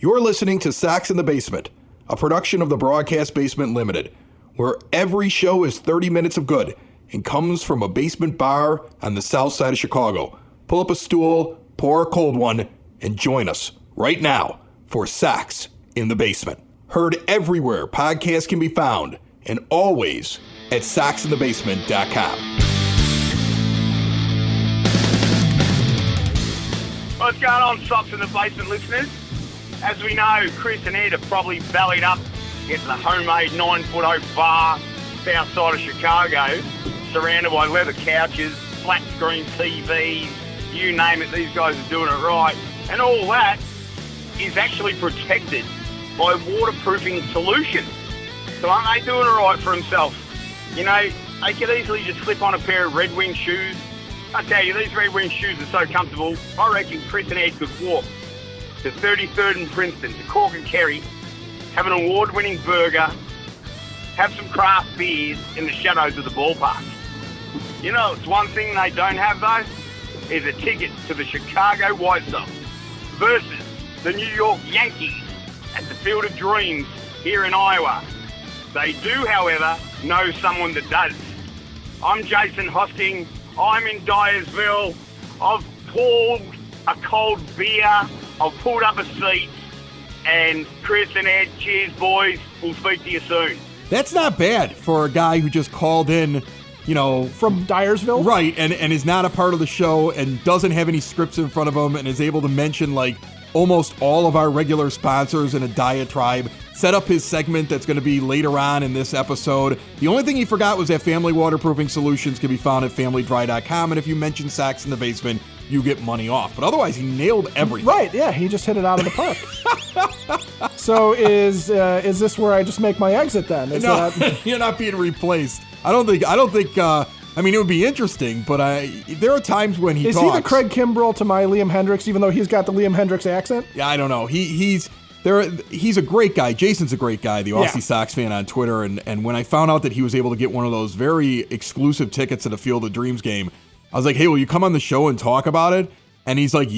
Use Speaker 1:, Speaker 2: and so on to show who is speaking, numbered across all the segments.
Speaker 1: You're listening to Sox in the Basement, a production of the Broadcast Basement Limited, where every show is 30 minutes of good and comes from a basement bar on the south side of Chicago. Pull up a stool, pour a cold one, and join us right now for Sox in the Basement. Heard everywhere podcasts can be found, and always at soxinthebasement.com.
Speaker 2: What's going on, Sox in the Basement listeners? As we know, Chris and Ed have probably bellied up into the homemade 9-foot oak bar south side of Chicago, surrounded by leather couches, flat screen TVs, you name it, these guys are doing it right. And all that is actually protected by waterproofing solutions. So aren't they doing it right for themselves? You know, they could easily just slip on a pair of Red Wing shoes. I tell you, these Red Wing shoes are so comfortable, I reckon Chris and Ed could walk to 33rd and Princeton, to Cork and Kerry, have an award-winning burger, have some craft beers in the shadows of the ballpark. You know, it's one thing they don't have, though, is a ticket to the Chicago White Sox versus the New York Yankees at the Field of Dreams here in Iowa. They do, however, know someone that does. I'm Jason Hosking. I'm in Dyersville. I've poured a cold beer. I've pulled up a seat, and Chris and Ed, cheers, boys. We'll speak to you soon.
Speaker 1: That's not bad for a guy who just called in, you know,
Speaker 3: from Dyersville?
Speaker 1: Right, and is not a part of the show and doesn't have any scripts in front of him and is able to mention, like, almost all of our regular sponsors in a diatribe, set up his segment that's going to be later on in this episode. The only thing he forgot was that Family Waterproofing Solutions can be found at familydry.com, and if you mention Sox in the Basement, you get money off. But otherwise, he nailed everything.
Speaker 3: Right, yeah, he just hit it out of the park. So is this where I just make my exit then?
Speaker 1: No, you're not being replaced. I don't think, I mean, it would be interesting, but there are times when he talks.
Speaker 3: Is he the Craig Kimbrell to my Liam Hendricks, even though he's got the Liam Hendricks accent?
Speaker 1: Yeah, I don't know. He's a great guy. Jason's a great guy, the Aussie Sox fan on Twitter, and when I found out that he was able to get one of those very exclusive tickets at a Field of Dreams game, I was like, hey, will you come on the show and talk about it? And he's like,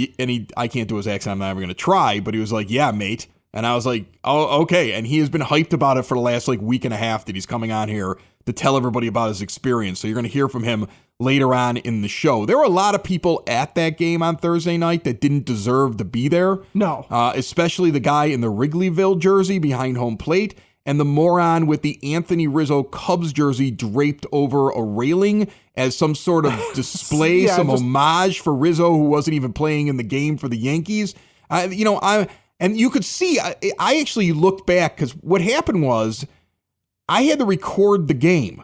Speaker 1: I can't do his accent, I'm not even going to try, but he was like, yeah, mate. And I was like, oh, okay. And he has been hyped about it for the last week and a half that he's coming on here to tell everybody about his experience. So you're going to hear from him later on in the show. There were a lot of people at that game on Thursday night that didn't deserve to be there.
Speaker 3: No.
Speaker 1: Especially the guy in the Wrigleyville jersey behind home plate and the moron with the Anthony Rizzo Cubs jersey draped over a railing as some sort of display, homage for Rizzo, who wasn't even playing in the game for the Yankees. And you could see, I actually looked back because what happened was I had to record the game.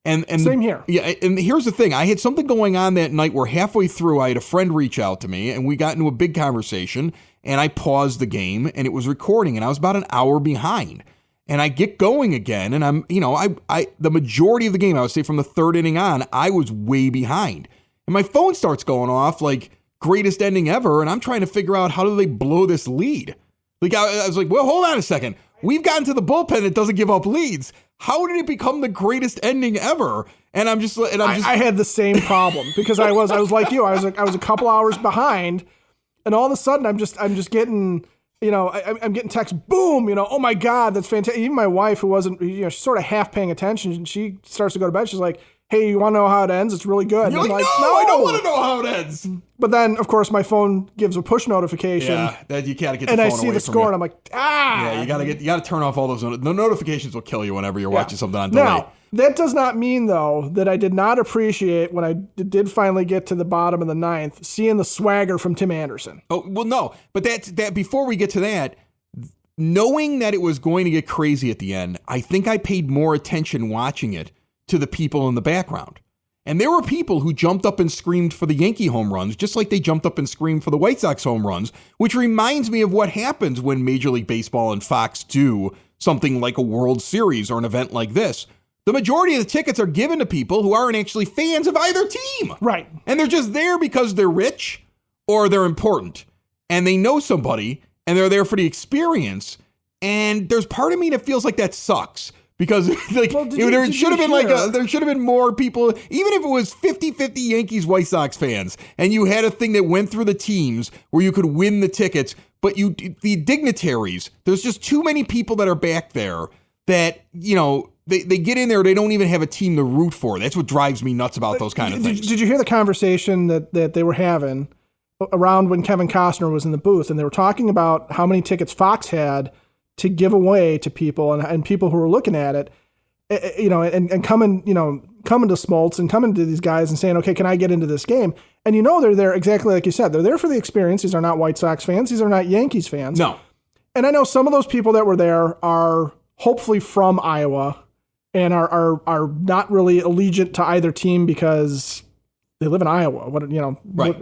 Speaker 1: And
Speaker 3: Same here.
Speaker 1: Yeah, and here's the thing. I had something going on that night where halfway through I had a friend reach out to me and we got into a big conversation and I paused the game and it was recording and I was about an hour behind. And I get going again and I'm, the majority of the game, I would say from the third inning on, I was way behind. And my phone starts going off like greatest ending ever, and I'm trying to figure out how do they blow this lead. Like I was like, well, hold on a second. We've gotten to the bullpen that doesn't give up leads. How did it become the greatest ending ever? And I
Speaker 3: had the same problem because I was like you. I was a couple hours behind, and all of a sudden I'm just getting, I'm getting texts, boom, oh my God, that's fantastic. Even my wife, who wasn't, she's sort of half paying attention, and she starts to go to bed. She's like, hey, you want to know how it ends? It's really good.
Speaker 1: You're like, no, I don't want to know how it ends.
Speaker 3: But then, of course, my phone gives a push notification.
Speaker 1: Yeah, that you gotta get the
Speaker 3: and
Speaker 1: phone
Speaker 3: I see
Speaker 1: away
Speaker 3: the
Speaker 1: from
Speaker 3: score,
Speaker 1: you.
Speaker 3: and I'm like,
Speaker 1: Yeah, you gotta turn off all those. The notifications will kill you whenever you're watching something on delay.
Speaker 3: Now, that does not mean, though, that I did not appreciate when I did finally get to the bottom of the ninth, seeing the swagger from Tim Anderson.
Speaker 1: Oh, well, no. But that before we get to that, knowing that it was going to get crazy at the end, I think I paid more attention watching it to the people in the background. And there were people who jumped up and screamed for the Yankee home runs, just like they jumped up and screamed for the White Sox home runs, which reminds me of what happens when Major League Baseball and Fox do something like a World Series or an event like this. The majority of the tickets are given to people who aren't actually fans of either team.
Speaker 3: Right.
Speaker 1: And they're just there because they're rich or they're important and they know somebody and they're there for the experience. And there's part of me that feels like that sucks. Because there should have been more people, even if it was 50-50 Yankees White Sox fans, and you had a thing that went through the teams where you could win the tickets, but the dignitaries, there's just too many people that are back there that, they get in there, they don't even have a team to root for. That's what drives me nuts about those kind of things.
Speaker 3: Did you hear the conversation that they were having around when Kevin Costner was in the booth, and they were talking about how many tickets Fox had to give away to people and people who were looking at it, and coming to Smoltz and coming to these guys and saying, okay, can I get into this game? And they're there exactly like you said. They're there for the experience. These are not White Sox fans. These are not Yankees fans.
Speaker 1: No.
Speaker 3: And I know some of those people that were there are hopefully from Iowa and are not really allegiant to either team because they live in Iowa. What are you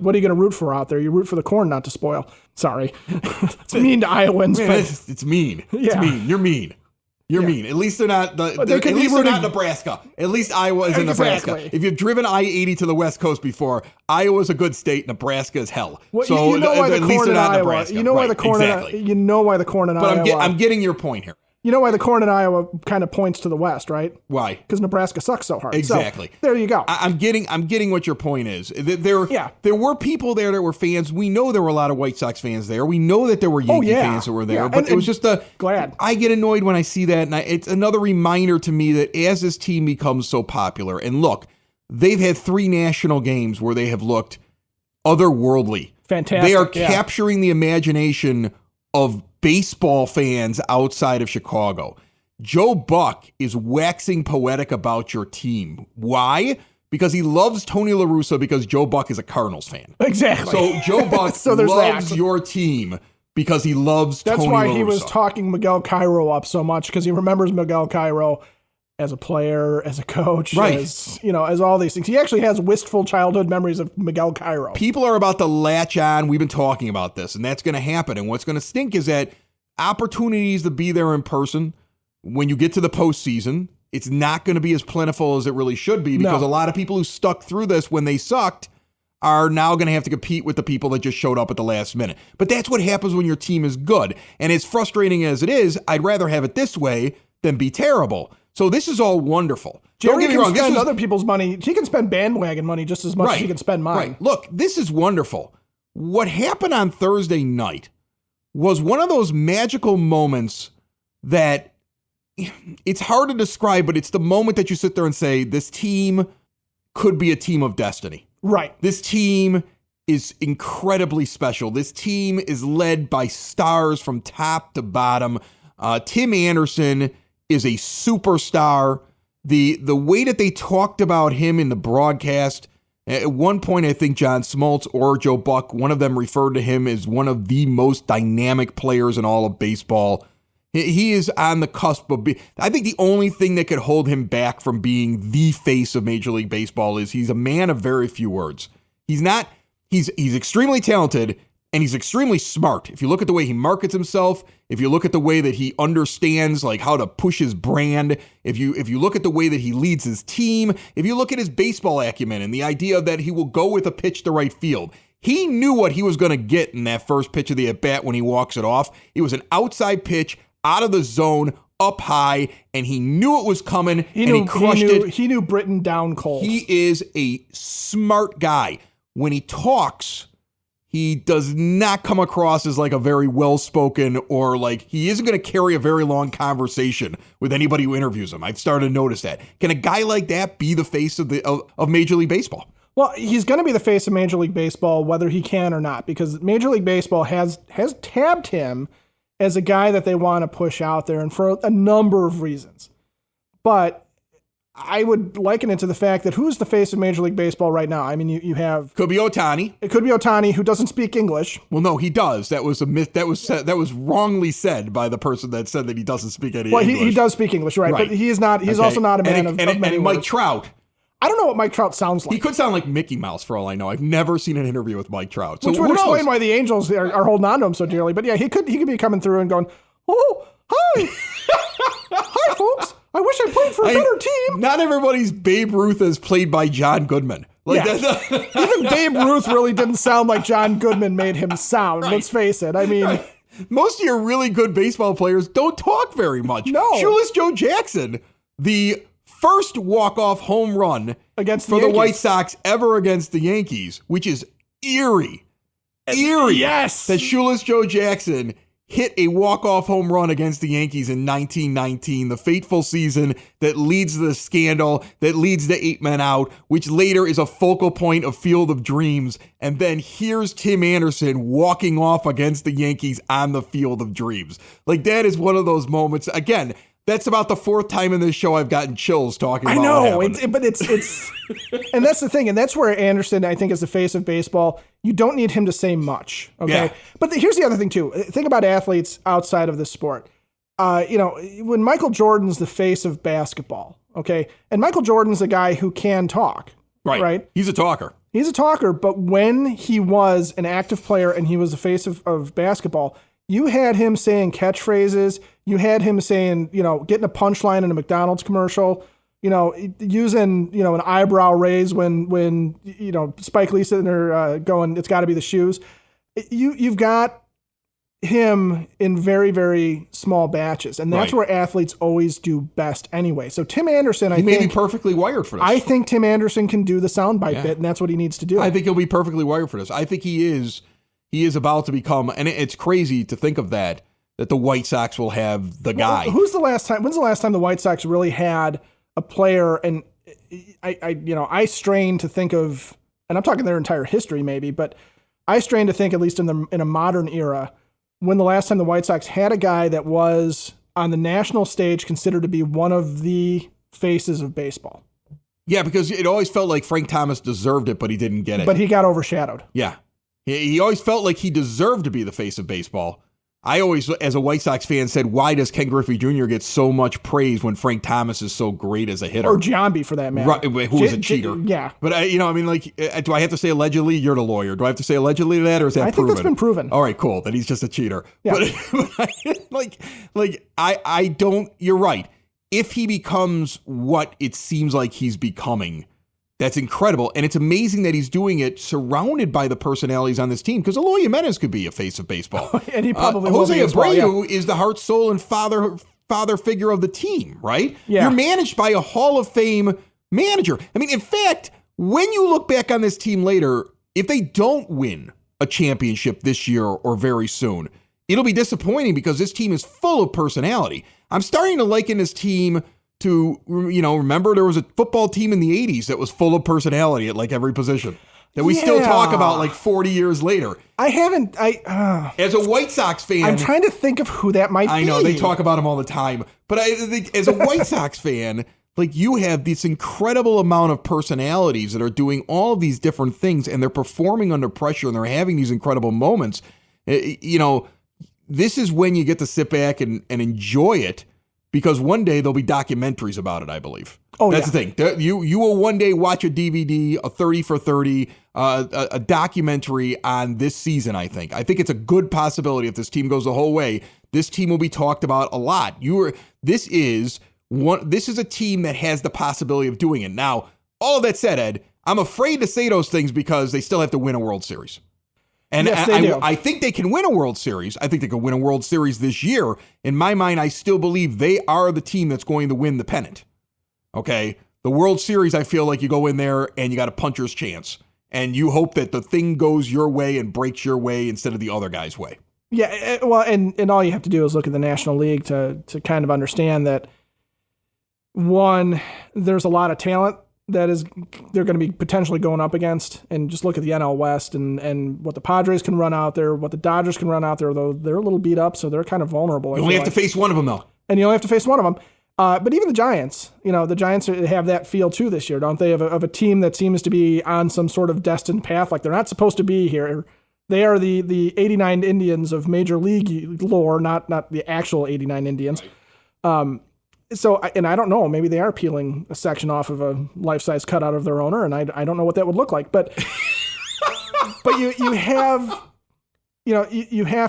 Speaker 3: going to root for out there? You root for the corn not to spoil. Sorry. It's mean to Iowans.
Speaker 1: Man, it's mean. Yeah. It's mean. You're mean. You're mean. At least they're not. They're not Nebraska. At least Iowa is in Nebraska. If you've driven I-80 to the West Coast before, Iowa's a good state. Nebraska is hell.
Speaker 3: Well,
Speaker 1: so
Speaker 3: why the
Speaker 1: at least
Speaker 3: corn
Speaker 1: they're
Speaker 3: in
Speaker 1: not
Speaker 3: Iowa.
Speaker 1: Nebraska.
Speaker 3: Why the corn.
Speaker 1: Exactly.
Speaker 3: Why the corn in Iowa.
Speaker 1: But I'm getting your point here.
Speaker 3: You know why the corn in Iowa kind of points to the West, right?
Speaker 1: Why?
Speaker 3: Because Nebraska sucks so hard.
Speaker 1: Exactly.
Speaker 3: So, there you go.
Speaker 1: I'm getting what your point is. There were people there that were fans. We know there were a lot of White Sox fans there. We know that there were Yankee fans that were there. But it was just
Speaker 3: glad.
Speaker 1: I get annoyed when I see that, and it's another reminder to me that as this team becomes so popular, and look, they've had 3 national games where they have looked otherworldly.
Speaker 3: Fantastic.
Speaker 1: They are capturing the imagination of baseball fans outside of Chicago. Joe Buck is waxing poetic about your team. Why? Because he loves Tony La Russa because Joe Buck is a Cardinals fan.
Speaker 3: Exactly.
Speaker 1: So Joe Buck loves your team because he loves Tony La Russa.
Speaker 3: That's why he was talking Miguel Cairo up so much, because he remembers Miguel Cairo as a player, as a coach,
Speaker 1: right.
Speaker 3: as all these things. He actually has wistful childhood memories of Miguel Cairo.
Speaker 1: People are about to latch on. We've been talking about this, and that's going to happen. And what's going to stink is that opportunities to be there in person, when you get to the postseason, it's not going to be as plentiful as it really should be, because a lot of people who stuck through this when they sucked are now going to have to compete with the people that just showed up at the last minute. But that's what happens when your team is good. And as frustrating as it is, I'd rather have it this way than be terrible. So this is all wonderful.
Speaker 3: Jerry, don't get me wrong. Spend other people's money. He can spend bandwagon money just as much as he can spend mine.
Speaker 1: Right. Look, this is wonderful. What happened on Thursday night was one of those magical moments that it's hard to describe, but it's the moment that you sit there and say, this team could be a team of destiny.
Speaker 3: Right.
Speaker 1: This team is incredibly special. This team is led by stars from top to bottom. Tim Anderson is a superstar. The way that they talked about him in the broadcast, at one point, I think John Smoltz or Joe Buck, one of them referred to him as one of the most dynamic players in all of baseball. He is on the cusp of I think the only thing that could hold him back from being the face of Major League Baseball is he's a man of very few words. He's extremely talented, and he's extremely smart. If you look at the way he markets himself, if you look at the way that he understands like how to push his brand, if you look at the way that he leads his team, if you look at his baseball acumen and the idea that he will go with a pitch to right field, he knew what he was going to get in that first pitch of the at-bat when he walks it off. It was an outside pitch, out of the zone, up high, and he knew it was coming, he crushed it.
Speaker 3: He knew Britain down cold.
Speaker 1: He is a smart guy. When he talks, he does not come across as like a very well-spoken, or like he isn't going to carry a very long conversation with anybody who interviews him. I've started to notice that. Can a guy like that be the face of Major League Baseball?
Speaker 3: Well, he's going to be the face of Major League Baseball, whether he can or not, because Major League Baseball has tabbed him as a guy that they want to push out there, and for a number of reasons. But I would liken it to the fact that who's the face of Major League Baseball right now? I mean, you have...
Speaker 1: Could be Ohtani.
Speaker 3: It could be Ohtani, who doesn't speak English.
Speaker 1: Well, no, he does. That was a myth. That was wrongly said by the person that said that he doesn't speak any English.
Speaker 3: Well, he does speak English, right? But he is not. He's also not a man of many
Speaker 1: words. Mike Trout.
Speaker 3: I don't know what Mike Trout sounds like.
Speaker 1: He could sound like Mickey Mouse for all I know. I've never seen an interview with Mike Trout. So
Speaker 3: which would explain why the Angels are holding on to him so dearly. But yeah, he could be coming through and going, "Oh, hi. Hi, folks. I wish I played for a better team."
Speaker 1: Not everybody's Babe Ruth is played by John Goodman.
Speaker 3: Even Babe Ruth really didn't sound like John Goodman made him sound. Right. Let's face it. I mean,
Speaker 1: most of your really good baseball players don't talk very much.
Speaker 3: No.
Speaker 1: Shoeless Joe Jackson, the first walk-off home run
Speaker 3: against
Speaker 1: for the White Sox ever against the Yankees, which is eerie. eerie
Speaker 3: Yes.
Speaker 1: that Shoeless Joe Jackson hit a walk-off home run against the Yankees in 1919, the fateful season that leads to the scandal, that leads to 8 men out, which later is a focal point of Field of Dreams. And then here's Tim Anderson walking off against the Yankees on the Field of Dreams. Like, that is one of those moments. Again, that's about the 4th time in this show I've gotten chills talking about
Speaker 3: it. I know, but it's and that's the thing, and that's where Anderson, I think, is the face of baseball. You don't need him to say much, okay?
Speaker 1: Yeah.
Speaker 3: But here's the other thing, too. Think about athletes outside of the sport. When Michael Jordan's the face of basketball, okay? And Michael Jordan's a guy who can talk, right?
Speaker 1: He's a talker.
Speaker 3: He's a talker, but when he was an active player and he was the face of basketball, you had him saying catchphrases. You had him saying, getting a punchline in a McDonald's commercial, using, an eyebrow raise when Spike Lee sitting there going, it's got to be the shoes. You've got him in very, very small batches. And that's where athletes always do best anyway. So Tim Anderson, I think,
Speaker 1: may be perfectly wired for this.
Speaker 3: I think Tim Anderson can do the soundbite bit, and that's what he needs to do.
Speaker 1: I think he'll be perfectly wired for this. I think he is about to become, and it's crazy to think of that the White Sox will have the guy.
Speaker 3: When's the last time the White Sox really had a player? And I strain to think of, and I'm talking their entire history maybe, but I strain to think, at least in a modern era, when the last time the White Sox had a guy that was on the national stage considered to be one of the faces of baseball.
Speaker 1: Yeah, because it always felt like Frank Thomas deserved it, but he didn't get it.
Speaker 3: But he got overshadowed.
Speaker 1: Yeah. He always felt like he deserved to be the face of baseball. I always, as a White Sox fan, said, why does Ken Griffey Jr. get so much praise when Frank Thomas is so great as a hitter?
Speaker 3: Or Giambi, for that matter.
Speaker 1: Right, who was a cheater.
Speaker 3: Yeah.
Speaker 1: But, do I have to say allegedly? You're the lawyer. Do I have to say allegedly to that, or is that proven?
Speaker 3: I think that's been proven.
Speaker 1: All right, cool. Then he's just a cheater.
Speaker 3: Yeah.
Speaker 1: But I don't, you're right. If he becomes what it seems like he's becoming, that's incredible. And it's amazing that he's doing it surrounded by the personalities on this team, because Eloy Jimenez could be a face of baseball.
Speaker 3: And he probably will
Speaker 1: Jose
Speaker 3: be as well,
Speaker 1: Abreu is the heart, soul, and father figure of the team, right?
Speaker 3: Yeah.
Speaker 1: You're managed by a Hall of Fame manager. I mean, in fact, when you look back on this team later, if they don't win a championship this year or very soon, it'll be disappointing because this team is full of personality. I'm starting to liken this team to, remember there was a football team in the 80s that was full of personality at like every position that we still talk about like 40 years later. As a White Sox fan,
Speaker 3: I'm trying to think of who that might be.
Speaker 1: I know they talk about him all the time, but I think as a White Sox fan, like, you have this incredible amount of personalities that are doing all of these different things, and they're performing under pressure, and they're having these incredible moments. This is when you get to sit back and enjoy it, because one day there'll be documentaries about it, I believe.
Speaker 3: Oh,
Speaker 1: that's the thing. You will one day watch a DVD, a 30 for 30, a documentary on this season, I think. I think it's a good possibility if this team goes the whole way. This team will be talked about a lot. This is a team that has the possibility of doing it. Now, all of that said, Ed, I'm afraid to say those things because they still have to win a World Series. And
Speaker 3: yes, they do.
Speaker 1: I think they can win a World Series. I think they can win a World Series this year. In my mind, I still believe they are the team that's going to win the pennant. Okay? The World Series, I feel like you go in there and you got a puncher's chance. And you hope that the thing goes your way and breaks your way instead of the other guy's way.
Speaker 3: Yeah, well, and all you have to do is look at the National League to kind of understand that, one, there's a lot of talent that they're going to be potentially going up against, and just look at the NL West and what the Padres can run out there, what the Dodgers can run out there, though they're a little beat up, so they're kind of vulnerable.
Speaker 1: You only have to face one of them, though.
Speaker 3: And you only have to face one of them. But even the Giants, the Giants have that feel too this year, don't they? Of a team that seems to be on some sort of destined path, like they're not supposed to be here. They are the 89 Indians of Major League lore, not the actual 89 Indians. Right. So, and I don't know, maybe they are peeling a section off of a life-size cutout of their owner, and I don't know what that would look like, but but you have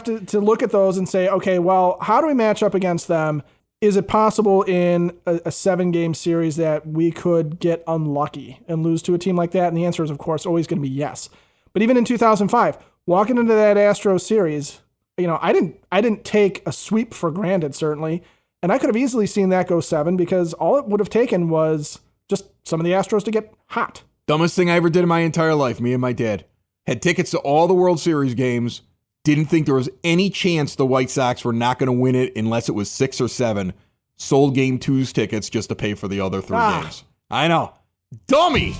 Speaker 3: to look at those and say, okay, well, how do we match up against them? Is it possible in a 7-game series that we could get unlucky and lose to a team like that? And the answer is, of course, always going to be yes. But even in 2005, walking into that Astros series, I didn't take a sweep for granted, certainly. And I could have easily seen that go 7 because all it would have taken was just some of the Astros to get hot.
Speaker 1: Dumbest thing I ever did in my entire life, me and my dad. had tickets to all the World Series games, didn't think there was any chance the White Sox were not going to win it unless it was 6 or 7, sold Game 2's tickets just to pay for the other 3 games. I know. Dummy!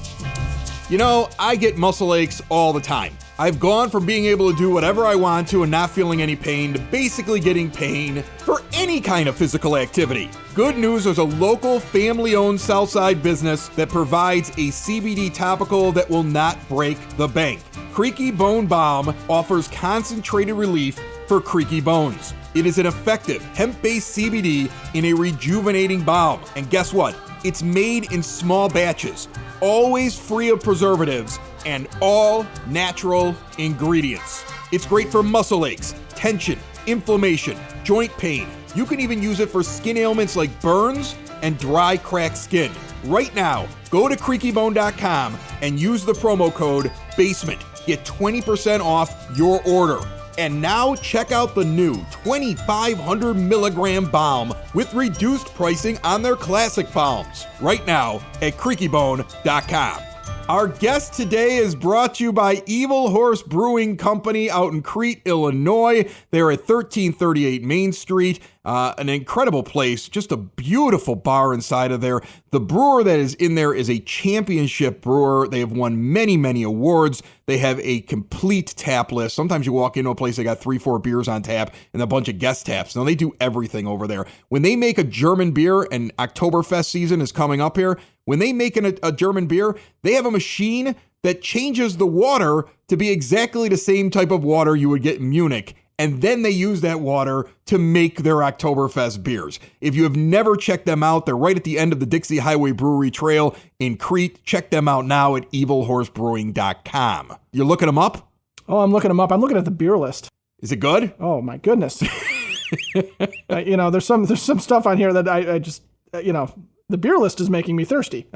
Speaker 1: You know, I get muscle aches all the time. I've gone from being able to do whatever I want to and not feeling any pain to basically getting pain for any kind of physical activity. Good news, there's a local family-owned Southside business that provides a CBD topical that will not break the bank. Creaky Bone Balm offers concentrated relief for creaky bones. It is an effective hemp-based CBD in a rejuvenating balm. And guess what? It's made in small batches, always free of preservatives, and all natural ingredients. It's great for muscle aches, tension, inflammation, joint pain. You can even use it for skin ailments like burns and dry, cracked skin. Right now, go to creakybone.com and use the promo code BASEMENT. Get 20% off your order. And now check out the new 2,500 milligram balm with reduced pricing on their classic balms right now at creakybone.com. Our guest today is brought to you by Evil Horse Brewing Company out in Crete, Illinois. They're at 1338 Main Street. An incredible place, just a beautiful bar inside of there. The brewer that is in there is a championship brewer. They have won many, many awards. They have a complete tap list. Sometimes you walk into a place, they got 3-4 beers on tap and a bunch of guest taps. Now, they do everything over there. When they make a German beer, and Oktoberfest season is coming up here, when they make a German beer, they have a machine that changes the water to be exactly the same type of water you would get in Munich. And then they use that water to make their Oktoberfest beers. If you have never checked them out, they're right at the end of the Dixie Highway Brewery Trail in Crete. Check them out now at evilhorsebrewing.com. You're looking them up?
Speaker 3: Oh, I'm looking them up. I'm looking at the beer list.
Speaker 1: Is it good?
Speaker 3: Oh, my goodness. There's some stuff on here that I just, the beer list is making me thirsty.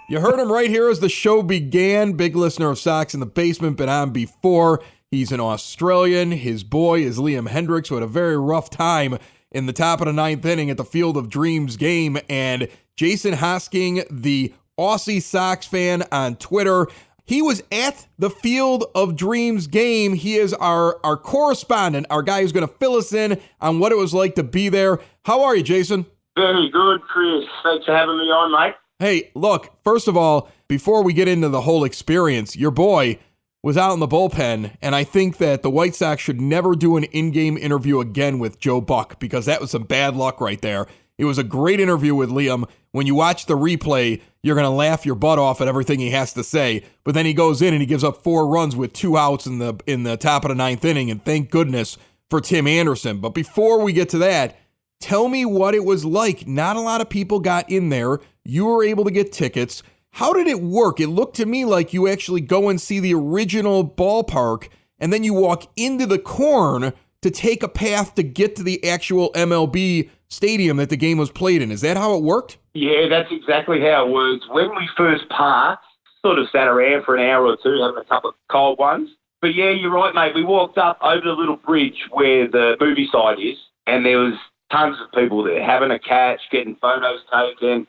Speaker 1: You heard him right here as the show began. Big listener of Sox in the Basement, been on before. He's an Australian. His boy is Liam Hendriks, who had a very rough time in the top of the 9th inning at the Field of Dreams game. And Jason Hosking, the Aussie Sox fan on Twitter, he was at the Field of Dreams game. He is our correspondent, our guy who's going to fill us in on what it was like to be there. How are you, Jason?
Speaker 2: Very good, Chris. Thanks for having me on, mate.
Speaker 1: Hey, look, first of all, before we get into the whole experience, your boy was out in the bullpen, and I think that the White Sox should never do an in-game interview again with Joe Buck, because that was some bad luck right there. It was a great interview with Liam. When you watch the replay, you're going to laugh your butt off at everything he has to say, but then he goes in and he gives up 4 runs with 2 outs in the top of the 9th inning, and thank goodness for Tim Anderson. But before we get to that, tell me what it was like. Not a lot of people got in there. You were able to get tickets. How did it work? It looked to me like you actually go and see the original ballpark, and then you walk into the corn to take a path to get to the actual MLB stadium that the game was played in. Is that how it worked?
Speaker 2: Yeah, that's exactly how it works. When we first parked, sort of sat around for an hour or two, having a couple of cold ones. But yeah, you're right, mate. We walked up over the little bridge where the movie site is, and there was tons of people there having a catch, getting photos taken.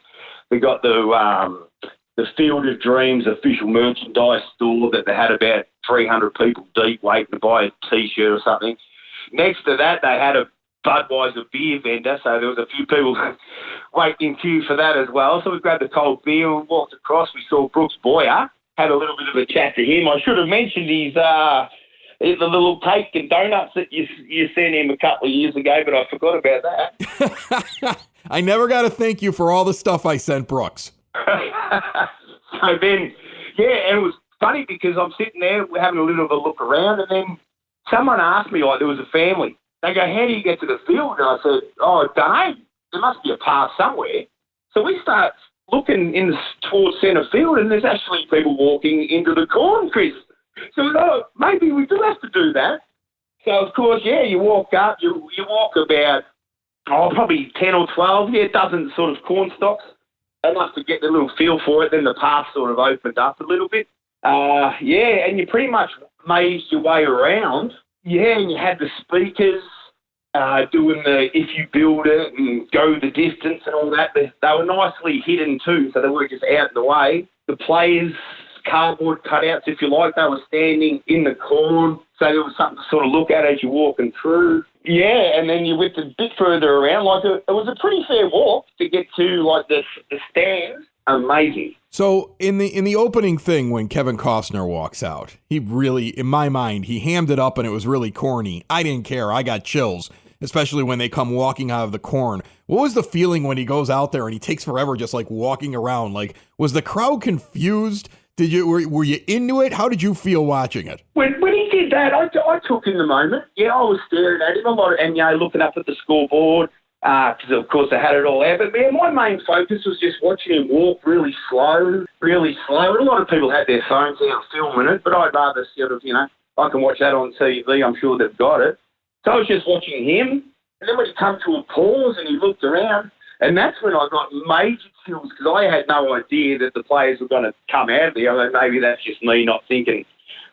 Speaker 2: We got the Field of Dreams official merchandise store that they had about 300 people deep waiting to buy a T-shirt or something. Next to that, they had a Budweiser beer vendor, so there was a few people waiting in queue for that as well. So we grabbed a cold beer and walked across. We saw Brooks Boyer, had a little bit of a chat to him. I should have mentioned his the little cake and donuts that you sent him a couple of years ago, but I forgot about that.
Speaker 1: I never got to thank you for all the stuff I sent Brooks.
Speaker 2: So then, yeah, and it was funny because I'm sitting there having a little bit of a look around, and then someone asked me, like, there was a family. They go, how do you get to the field? And I said, I don't know. There must be a path somewhere. So we start looking towards centre field, and there's actually people walking into the corn, Chris. So maybe we do have to do that. So, of course, yeah, you walk up, you walk about, probably 10 or 12, dozen sort of corn stalks, enough to get the little feel for it. Then the path sort of opened up a little bit. And you pretty much mazed your way around. Yeah, and you had the speakers doing the if you build it and go the distance and all that. They were nicely hidden too, so they were just out in the way. The players
Speaker 4: cardboard cutouts, if you like. They were standing in the corn, so there was something to sort of look at as you're walking through. Yeah, and then you went a bit further around. Like, it was a pretty fair walk to get to, like, the stands. Amazing.
Speaker 1: So in the opening thing, when Kevin Costner walks out, he really, in my mind, he hammed it up and it was really corny. I didn't care. I got chills, especially when they come walking out of the corn. What was the feeling when he goes out there and he takes forever just like walking around? Like, was the crowd confused? Were you into it? How did you feel watching it?
Speaker 4: When he did that, I took in the moment. Yeah, I was staring at him a lot, and looking up at the scoreboard. Because, of course, I had it all out. But, man, my main focus was just watching him walk really slow. And a lot of people had their phones out filming it, but I'd rather sort of, I can watch that on TV. I'm sure they've got it. So I was just watching him. And then when he came to a pause and he looked around, and that's when I got major chills because I had no idea that the players were going to come out of there. I mean, maybe that's just me not thinking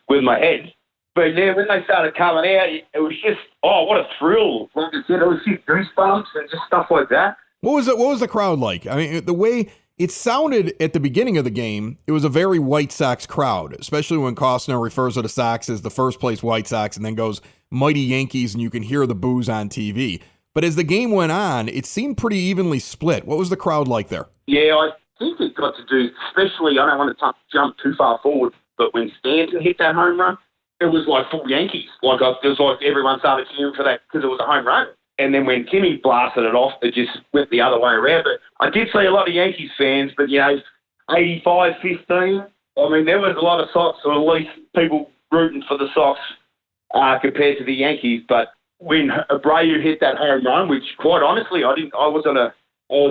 Speaker 4: with my head. But, yeah, when they started coming out, it was just, what a thrill. Like I said, it was just goosebumps and just stuff like that.
Speaker 1: What was the crowd like? I mean, the way it sounded at the beginning of the game, it was a very White Sox crowd, especially when Costner refers to the Sox as the first place White Sox and then goes mighty Yankees, and you can hear the boos on TV. But as the game went on, it seemed pretty evenly split. What was the crowd like there?
Speaker 4: Yeah, I think it got to do, especially, I don't want to jump too far forward, but when Stanton hit that home run, it was like full Yankees. Like, it was like everyone started cheering for that because it was a home run. And then when Timmy blasted it off, it just went the other way around. But I did see a lot of Yankees fans, but, 85-15. I mean, there was a lot of Sox, or at least people rooting for the Sox compared to the Yankees. But when Abreu hit that home run, which quite honestly, I was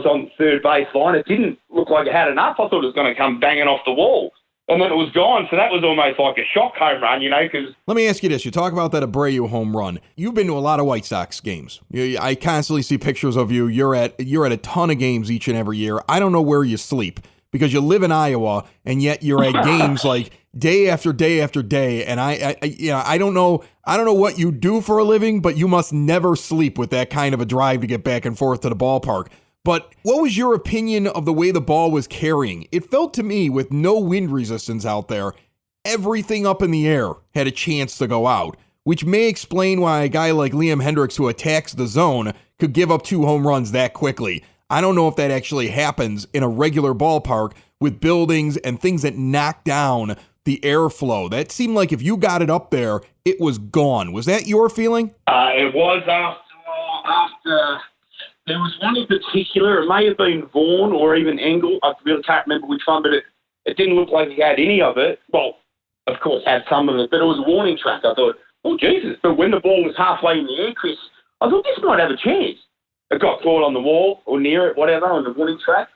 Speaker 4: on third base line, it didn't look like it had enough. I thought it was going to come banging off the wall. And then it was gone, so that was almost like a shock home run, because...
Speaker 1: Let me ask you this. You talk about that Abreu home run. You've been to a lot of White Sox games. I constantly see pictures of you. You're at a ton of games each and every year. I don't know where you sleep because you live in Iowa, and yet you're at games like day after day after day. And I don't know what you do for a living, but you must never sleep with that kind of a drive to get back and forth to the ballpark. But what was your opinion of the way the ball was carrying? It felt to me, with no wind resistance out there, everything up in the air had a chance to go out, which may explain why a guy like Liam Hendriks, who attacks the zone, could give up 2 home runs that quickly. I don't know if that actually happens in a regular ballpark with buildings and things that knock down the airflow. That seemed like if you got it up there, it was gone. Was that your feeling?
Speaker 4: It was after... There was one in particular, it may have been Vaughan or even Engel, I really can't remember which one, but it didn't look like he had any of it. Well, of course, had some of it, but it was a warning track. I thought, oh, Jesus. But when the ball was halfway in the air, Chris, I thought this might have a chance. It got caught on the wall or near it, whatever, on the warning track.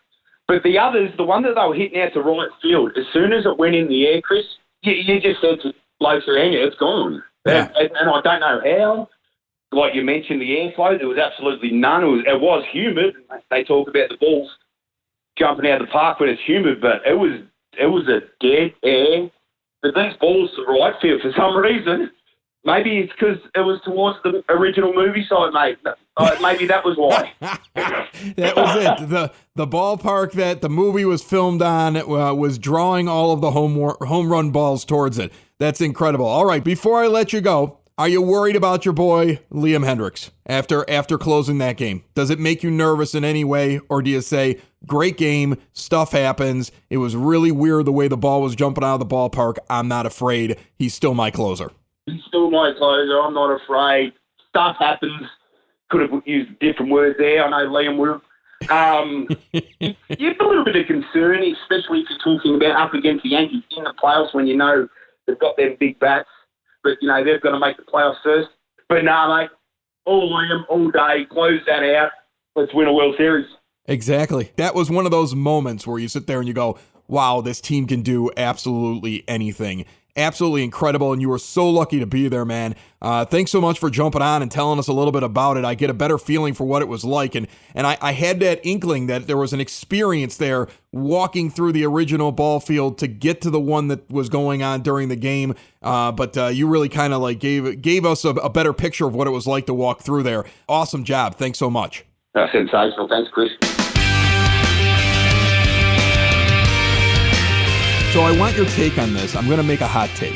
Speaker 4: But the others, the one that they were hitting out to right field, as soon as it went in the air, Chris, you just said to blokes around you, it's gone.
Speaker 1: Yeah.
Speaker 4: And I don't know how. Like you mentioned, the airflow, there was absolutely none. It was humid. They talk about the balls jumping out of the park when it's humid, but it was a dead air. But these balls to right field, for some reason, maybe it's because it was towards the original movie site, mate. Maybe that was why.
Speaker 1: That was it. The ballpark that the movie was filmed on was drawing all of the home run balls towards it. That's incredible. All right, before I let you go, are you worried about your boy, Liam Hendriks, after closing that game? Does it make you nervous in any way, or do you say, great game, stuff happens, it was really weird the way the ball was jumping out of the ballpark, I'm not afraid, he's still my closer?
Speaker 4: He's still my closer, I'm not afraid. Stuff happens. Could have used different words there, I know Liam will. You have a little bit of concern, especially if you're talking about up against the Yankees in the playoffs when you know they've got them big bats. But, they've got to make the playoffs first. But, mate, all Liam, all day, close that out. Let's win a World Series.
Speaker 1: Exactly. That was one of those moments where you sit there and you go, wow, this team can do absolutely anything. Absolutely incredible, and you were so lucky to be there, man. Thanks so much for jumping on and telling us a little bit about it. I get a better feeling for what it was like, and I had that inkling that there was an experience there walking through the original ball field to get to the one that was going on during the game, but you really kind of like gave us a better picture of what it was like to walk through there. Awesome job. Thanks so much.
Speaker 4: That's sensational. Thanks, Chris.
Speaker 1: So I want your take on this. I'm going to make a hot take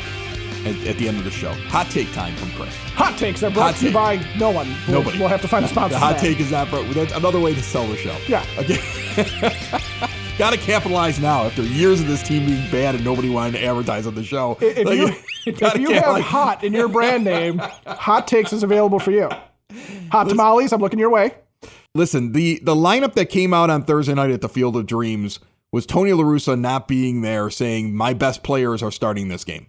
Speaker 1: at the end of the show. Hot take time from Chris.
Speaker 3: Hot takes are brought to you by no one.
Speaker 1: Nobody.
Speaker 3: We'll have to find a sponsor.
Speaker 1: The hot take is not brought. That's another way to sell the show.
Speaker 3: Yeah.
Speaker 1: Okay. Got to capitalize now after years of this team being bad and nobody wanted to advertise on the show.
Speaker 3: If you have hot in your brand name, Hot Takes is available for you. Hot tamales, I'm looking your way.
Speaker 1: Listen, the lineup that came out on Thursday night at the Field of Dreams was Tony La Russa not being there, saying my best players are starting this game.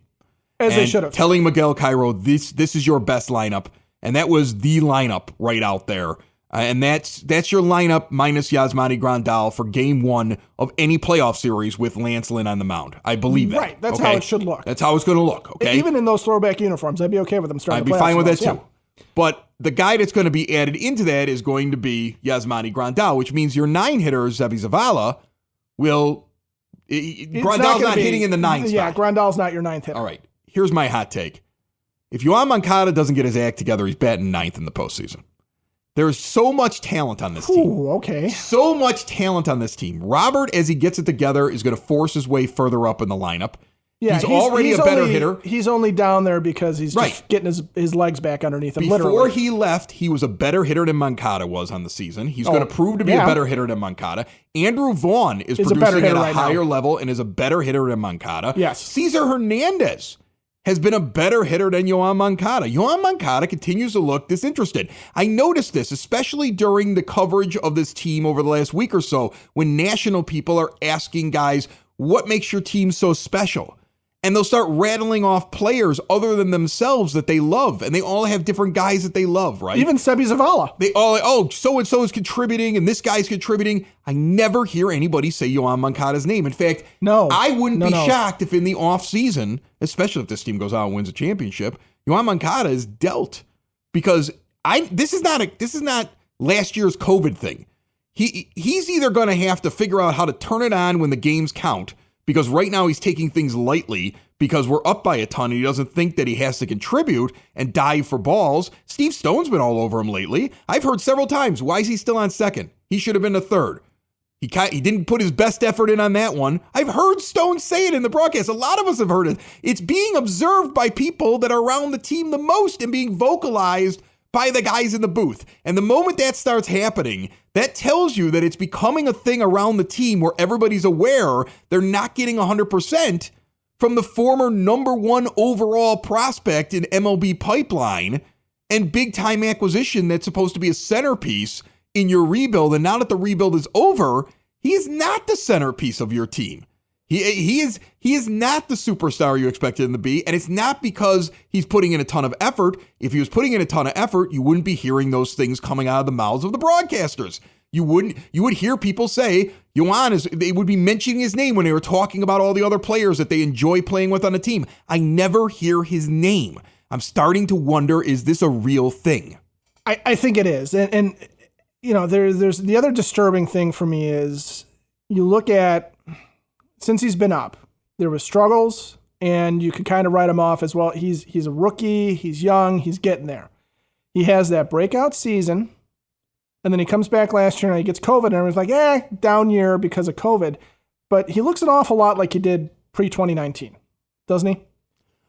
Speaker 3: As they should have.
Speaker 1: Telling Miguel Cairo, this is your best lineup. And that was the lineup right out there. And that's your lineup minus Yasmani Grandal for game one of any playoff series with Lance Lynn on the mound. I believe that.
Speaker 3: Right. That's how it should look.
Speaker 1: That's how it's going to look. Okay.
Speaker 3: Even in those throwback uniforms, I'd be okay with them starting.
Speaker 1: I'd be fine with that too. Yeah. But the guy that's going to be added into that is going to be Yasmani Grandal, which means your 9-hitter, Zebi Zavala, will... Grandal's not hitting in the 9th spot.
Speaker 3: Yeah, Grandal's not your 9th hitter.
Speaker 1: All right. Here's my hot take. If Yoan Moncada doesn't get his act together, he's batting 9th in the postseason. There's so much talent on this team.
Speaker 3: Ooh, okay.
Speaker 1: So much talent on this team. Robert, as he gets it together, is going to force his way further up in the lineup.
Speaker 3: Yeah,
Speaker 1: he's already a better hitter.
Speaker 3: He's only down there because he's just getting his legs back underneath him.
Speaker 1: Before he left, he was a better hitter than Moncada was on the season. He's going to prove to be a better hitter than Moncada. Andrew Vaughn is producing at a higher level and is a better hitter than Moncada.
Speaker 3: Yes.
Speaker 1: Cesar Hernandez has been a better hitter than Yoan Moncada. Yoan Moncada continues to look disinterested. I noticed this, especially during the coverage of this team over the last week or so, when national people are asking guys, what makes your team so special? And they'll start rattling off players other than themselves that they love. And they all have different guys that they love, right?
Speaker 3: Even Zebi Zavala.
Speaker 1: They all, so-and-so is contributing and this guy's contributing. I never hear anybody say Yoan Moncada's name. In fact, I wouldn't be shocked if in the offseason, especially if this team goes out and wins a championship, Yoan Moncada is dealt. Because this is not last year's COVID thing. He's either going to have to figure out how to turn it on when the games count, because right now he's taking things lightly because we're up by a ton and he doesn't think that he has to contribute and dive for balls. Steve Stone's been all over him lately. I've heard several times, why is he still on second? He should have been a third. He didn't put his best effort in on that one. I've heard Stone say it in the broadcast. A lot of us have heard it. It's being observed by people that are around the team the most and being vocalized by the guys in the booth. And the moment that starts happening, that tells you that it's becoming a thing around the team where everybody's aware they're not getting 100% from the former number one overall prospect in MLB pipeline and big time acquisition that's supposed to be a centerpiece in your rebuild. And now that the rebuild is over, he is not the centerpiece of your team. He is not the superstar you expected him to be, and it's not because he's putting in a ton of effort. If he was putting in a ton of effort, you wouldn't be hearing those things coming out of the mouths of the broadcasters. You would hear people say they would be mentioning his name when they were talking about all the other players that they enjoy playing with on the team. I never hear his name. I'm starting to wonder, is this a real thing?
Speaker 3: I think it is. And you know, there's the other disturbing thing for me is you look at, since he's been up, there was struggles, and you could kind of write him off as, well, he's a rookie, he's young, he's getting there. He has that breakout season, and then he comes back last year and he gets COVID, and everyone's like, down year because of COVID. But he looks an awful lot like he did pre-2019, doesn't he?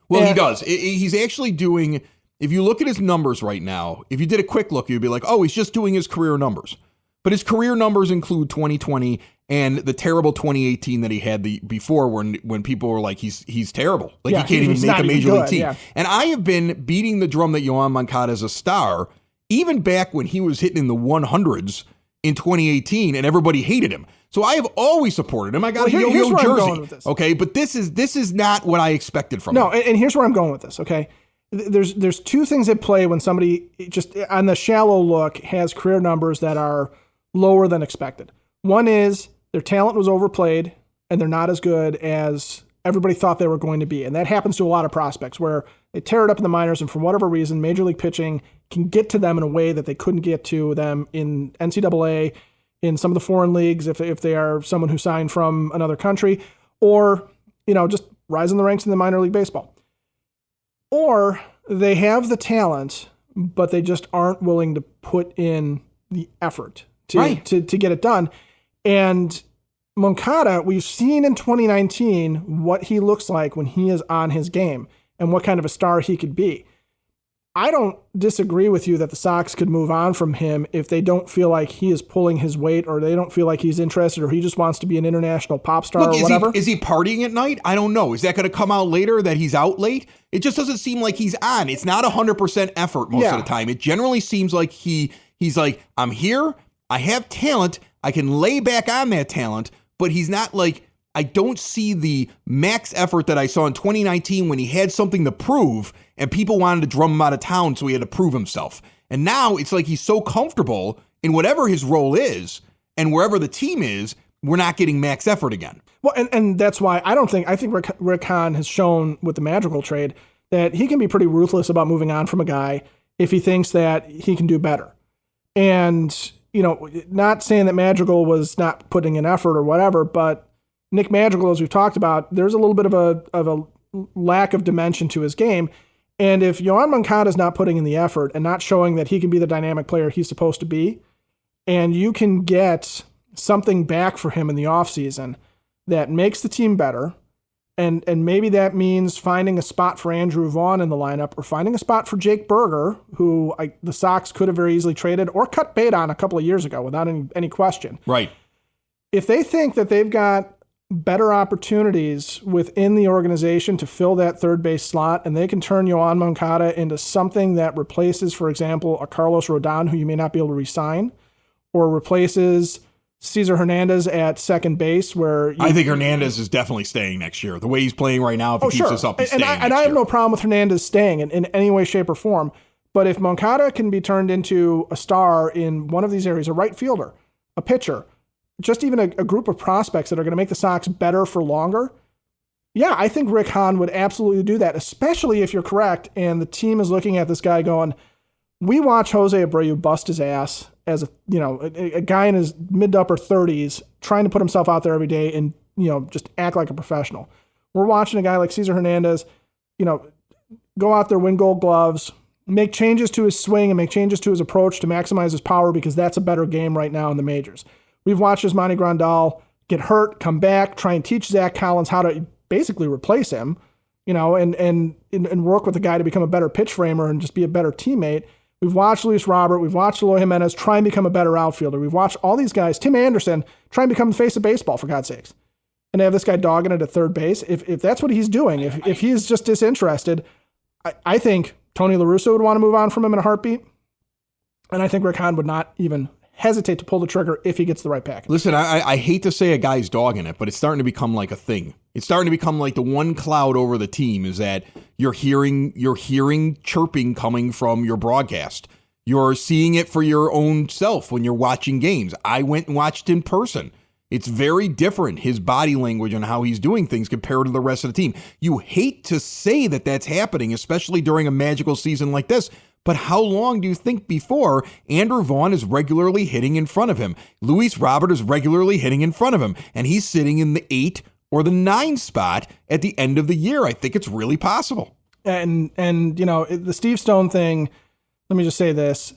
Speaker 1: Well, he does. He's actually doing, if you look at his numbers right now, if you did a quick look, you'd be like, he's just doing his career numbers. But his career numbers include 2020 and the terrible 2018 that he had before when people were like, he's terrible. Like, he can't even make a major league team. Yeah. And I have been beating the drum that Yoan Moncada is a star, even back when he was hitting in the 100s in 2018 and everybody hated him. So I have always supported him. I got a yo-yo jersey. Okay, but this is not what I expected from him.
Speaker 3: No, and here's where I'm going with this, okay? There's two things at play when somebody just on the shallow look has career numbers that are lower than expected. One is their talent was overplayed and they're not as good as everybody thought they were going to be. And that happens to a lot of prospects where they tear it up in the minors and for whatever reason, major league pitching can get to them in a way that they couldn't get to them in NCAA, in some of the foreign leagues, if they are someone who signed from another country, or, just rise in the ranks in the minor league baseball. Or they have the talent, but they just aren't willing to put in the effort to get it done. And Moncada, we've seen in 2019 what he looks like when he is on his game and what kind of a star he could be. I don't disagree with you that the Sox could move on from him if they don't feel like he is pulling his weight, or they don't feel like he's interested, or he just wants to be an international pop star or whatever.
Speaker 1: Is he partying at night? I don't know. Is that going to come out later that he's out late? It just doesn't seem like he's on. It's not 100% effort most of the time. It generally seems like he's like, I'm here, I have talent, I can lay back on that talent, but he's not like, I don't see the max effort that I saw in 2019 when he had something to prove and people wanted to drum him out of town, so he had to prove himself. And now it's like he's so comfortable in whatever his role is and wherever the team is, we're not getting max effort again.
Speaker 3: Well, and that's why I think Rick Hahn has shown with the Madrigal trade that he can be pretty ruthless about moving on from a guy if he thinks that he can do better. And, not saying that Madrigal was not putting in effort or whatever, but Nick Madrigal, as we've talked about, there's a little bit of a lack of dimension to his game. And if Yoan Moncada is not putting in the effort and not showing that he can be the dynamic player he's supposed to be, and you can get something back for him in the offseason that makes the team better, and maybe that means finding a spot for Andrew Vaughn in the lineup, or finding a spot for Jake Berger, who the Sox could have very easily traded or cut bait on a couple of years ago without any question.
Speaker 1: Right.
Speaker 3: If they think that they've got better opportunities within the organization to fill that third base slot, and they can turn Yoan Moncada into something that replaces, for example, a Carlos Rodon, who you may not be able to re-sign, or replaces Cesar Hernandez at second base,
Speaker 1: I think Hernandez is definitely staying next year. The way he's playing right now, if he keeps this up, he's staying next year. And
Speaker 3: I have no problem with Hernandez staying in any way, shape, or form. But if Moncada can be turned into a star in one of these areas, a right fielder, a pitcher, just even a group of prospects that are going to make the Sox better for longer, I think Rick Hahn would absolutely do that, especially if you're correct and the team is looking at this guy going, we watch Jose Abreu bust his ass as a guy in his mid to upper 30s trying to put himself out there every day and, just act like a professional. We're watching a guy like Cesar Hernandez, go out there, win Gold Gloves, make changes to his swing and make changes to his approach to maximize his power, because that's a better game right now in the majors. We've watched Yasmani Grandal get hurt, come back, try and teach Zach Collins how to basically replace him, and work with the guy to become a better pitch framer and just be a better teammate. We've watched Luis Robert. We've watched Eloy Jimenez try and become a better outfielder. We've watched all these guys, Tim Anderson, try and become the face of baseball, for God's sakes. And to have this guy dogging it at third base, if that's what he's doing, if he's just disinterested, I think Tony La Russa would want to move on from him in a heartbeat. And I think Rick Hahn would not even hesitate to pull the trigger if he gets the right package.
Speaker 1: Listen, I hate to say a guy's dogging it, but it's starting to become like a thing. It's starting to become like the one cloud over the team is that you're hearing chirping coming from your broadcast. You're seeing it for your own self when you're watching games. I went and watched in person. It's very different, his body language and how he's doing things compared to the rest of the team. You hate to say that that's happening, especially during a magical season like this. But how long do you think before Andrew Vaughn is regularly hitting in front of him? Luis Robert is regularly hitting in front of him, and he's sitting in the 8 or the 9 spot at the end of the year. I think it's really possible.
Speaker 3: And the Steve Stone thing, let me just say this.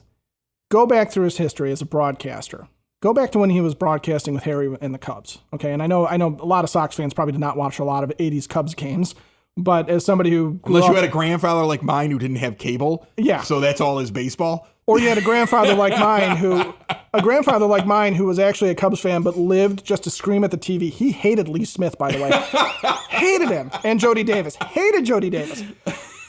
Speaker 3: Go back through his history as a broadcaster. Go back to when he was broadcasting with Harry and the Cubs. Okay, and I know a lot of Sox fans probably did not watch a lot of 80s Cubs games. But as somebody who
Speaker 1: unless you had a grandfather like mine who didn't have cable, so that's all his baseball.
Speaker 3: Or you had a grandfather like mine who was actually a Cubs fan but lived just to scream at the TV. He hated Lee Smith, by the way, hated him, and Jody Davis, hated Jody Davis.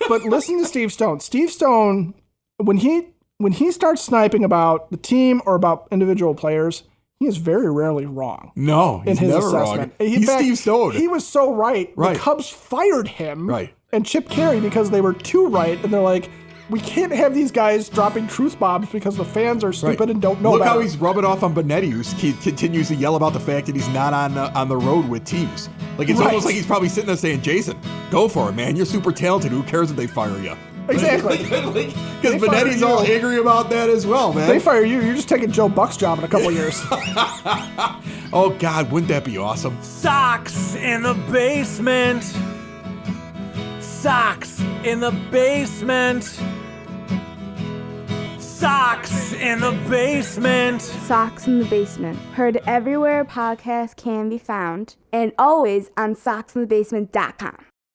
Speaker 3: But listen to Steve Stone. Steve Stone, when he starts sniping about the team or about individual players, he is very rarely wrong.
Speaker 1: No, he's never assessment. Wrong. He's Steve Stone.
Speaker 3: He was so right. The Cubs fired him and Chip Carey because they were too right. And they're like, we can't have these guys dropping truth bombs because the fans are stupid and don't know
Speaker 1: Look
Speaker 3: better.
Speaker 1: How he's rubbing off on Benetti, who continues to yell about the fact that he's not on the road with teams. Like it's almost like he's probably sitting there saying, Jason, go for it, man. You're super talented. Who cares if they fire you?
Speaker 3: Exactly.
Speaker 1: Because Benetti's all angry about that as well, man.
Speaker 3: They fire you. You're just taking Joe Buck's job in a couple of years.
Speaker 1: Oh, God, wouldn't that be awesome?
Speaker 5: Sox in the basement. Sox in the basement. Sox Sox in the Basement.
Speaker 6: Sox in the Basement. Heard everywhere podcasts can be found, and always on soxinthebasement.com.